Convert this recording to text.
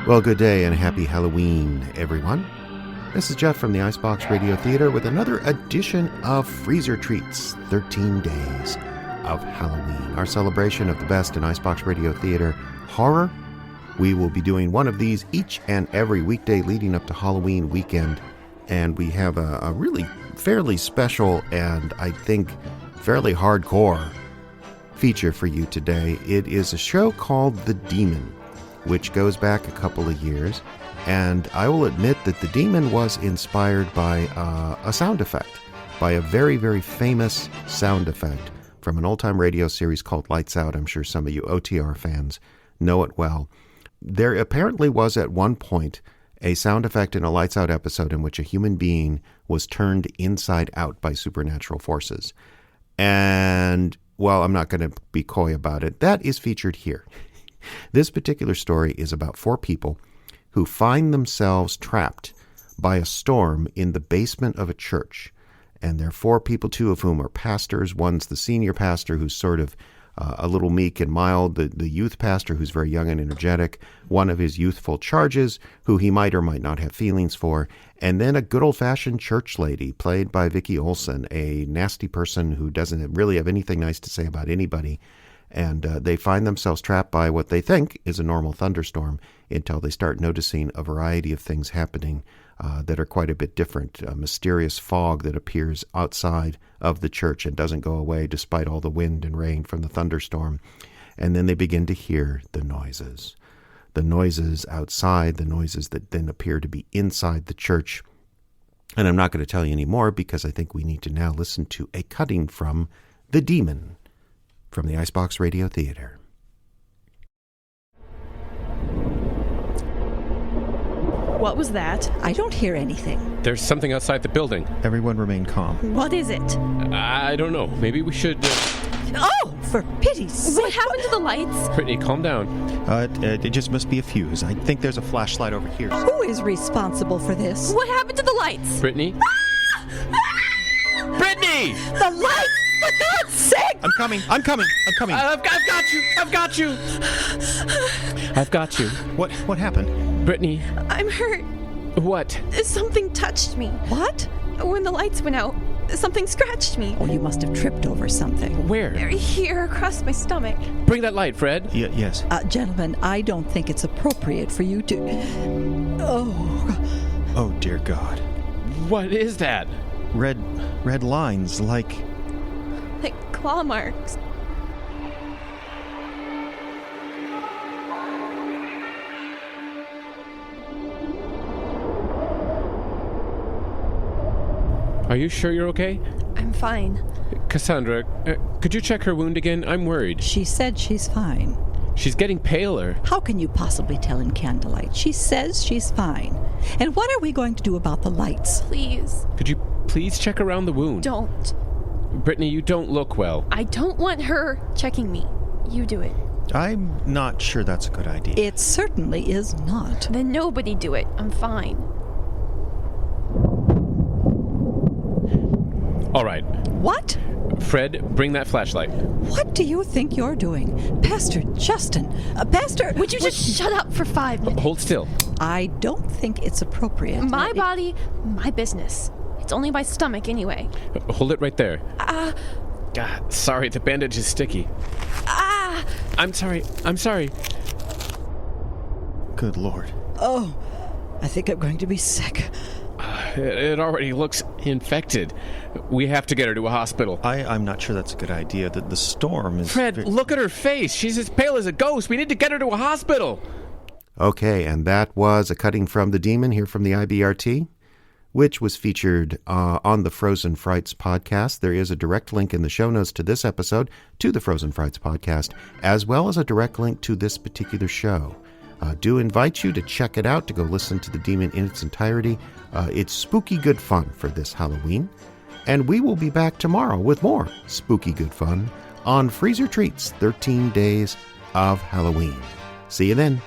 Well, good day and happy Halloween, everyone. This is Jeff from the Icebox Radio Theater with another edition of Freezer Treats, 13 Days of Halloween, our celebration of the best in Icebox Radio Theater horror. We will be doing one of these each and every weekday leading up to Halloween weekend, and we have a really fairly special and I think fairly hardcore feature for you today. It is a show called The Demon, which goes back a couple of years, and I will admit that The Demon was inspired by a sound effect, by a very, very famous sound effect from an old-time radio series called Lights Out. I'm sure some of you OTR fans know it well. There apparently was at one point a sound effect in a Lights Out episode in which a human being was turned inside out by supernatural forces. And, well, I'm not going to be coy about it. That is featured here. This particular story is about four people who find themselves trapped by a storm in the basement of a church. And there are four people, two of whom are pastors. One's the senior pastor, who's sort of a little meek and mild, the youth pastor, who's very young and energetic, one of his youthful charges, who he might or might not have feelings for, and then a good old-fashioned church lady, played by Vicki Olsen, a nasty person who doesn't really have anything nice to say about anybody. And they find themselves trapped by what they think is a normal thunderstorm until they start noticing a variety of things happening that are quite a bit different. A mysterious fog that appears outside of the church and doesn't go away despite all the wind and rain from the thunderstorm. And then they begin to hear the noises. The noises outside, the noises that then appear to be inside the church. And I'm not going to tell you any more because I think we need to now listen to a cutting from The Demon from the Icebox Radio Theater. What was that? I don't hear anything. There's something outside the building. Everyone remain calm. What is it? I don't know. Maybe we should... Oh, for pity's sake. What happened to the lights? Brittany, calm down. It just must be a fuse. I think there's a flashlight over here. Who is responsible for this? What happened to the lights? Brittany? Brittany! The lights! For God's sake! I'm coming. I've got you! What happened? Brittany. I'm hurt. What? Something touched me. What? When the lights went out, something scratched me. Oh, you must have tripped over something. Where? Here, across my stomach. Bring that light, Fred. Yes. Gentlemen, I don't think it's appropriate for you to... Oh, dear God. What is that? Red lines, like Claw marks. Are you sure you're okay? I'm fine. Cassandra, could you check her wound again? I'm worried. She said she's fine. She's getting paler. How can you possibly tell in candlelight? She says she's fine. And what are we going to do about the lights? Please. Could you please check around the wound? Don't. Brittany, you don't look well. I don't want her checking me. You do it. I'm not sure that's a good idea. It certainly is not. Then nobody do it. I'm fine. All right. What? Fred, bring that flashlight. What do you think you're doing? Pastor Justin, Pastor... Would you just shut up for 5 minutes? Hold still. I don't think it's appropriate. My body, my business. It's only my stomach anyway. Hold it right there. God, sorry, the bandage is sticky. I'm sorry. Good Lord. Oh, I think I'm going to be sick. It already looks infected. We have to get her to a hospital. I'm not sure that's a good idea. The storm is... Fred, look at her face. She's as pale as a ghost. We need to get her to a hospital. Okay, and that was a cutting from The Demon here from the IBRT, which was featured on the Frozen Frights podcast. There is a direct link in the show notes to this episode to the Frozen Frights podcast, as well as a direct link to this particular show. Do invite you to check it out, to go listen to The Demon in its entirety. It's spooky good fun for this Halloween. And we will be back tomorrow with more spooky good fun on Freezer Treats, 13 Days of Halloween. See you then.